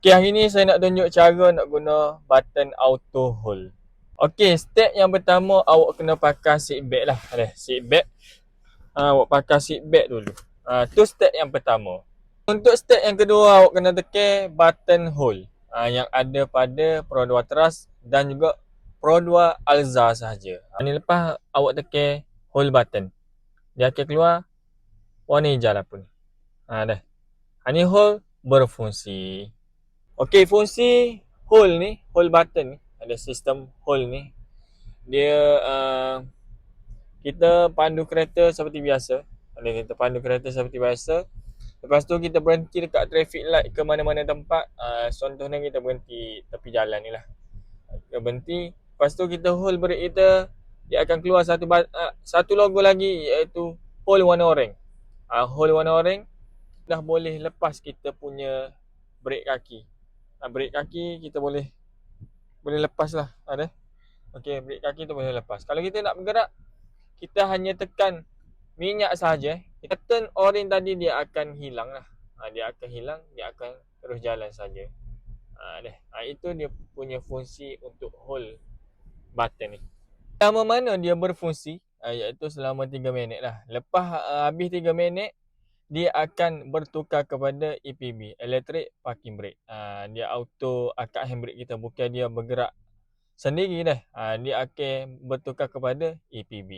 Okay, hari ni saya nak tunjuk cara nak guna button auto hold. Okay, step yang pertama awak kena pakai seat belt lah. Seat belt. Awak pakai seat belt dulu. Tu step yang pertama. Untuk step yang kedua, awak kena tekan button hold. Yang ada pada Pro 2 Trust dan juga Pro 2 Alza sahaja. Ni lepas awak tekan hold button, dia akan keluar warna hijau lah pun. Dah. Ni hold berfungsi. Okey, fungsi hold button ni, ada sistem hold ni. Dia kita pandu kereta seperti biasa. Kita pandu kereta seperti biasa. Lepas tu kita berhenti dekat traffic light ke mana-mana tempat. Contohnya kita berhenti tepi jalan ni lah. Kita berhenti. Lepas tu kita hold brake kita. Dia akan keluar satu logo lagi, iaitu hold warna oranye. Hold warna oranye dah boleh lepas kita punya brake kaki. Brake kaki kita boleh lepas lah. Okey, brake kaki tu boleh lepas. Kalau kita nak bergerak, kita hanya tekan minyak sahaja. Kita turn orange tadi, dia akan hilang lah. Dia akan hilang, dia akan terus jalan saja. Itu dia punya fungsi untuk hold button ni. Selama mana dia berfungsi? Iaitu selama 3 minit lah. Lepas habis 3 minit, dia akan bertukar kepada EPB, Electric Parking Brake. Dia auto akak handbrake kita, bukan dia bergerak sendiri dah. Dia akan bertukar kepada EPB.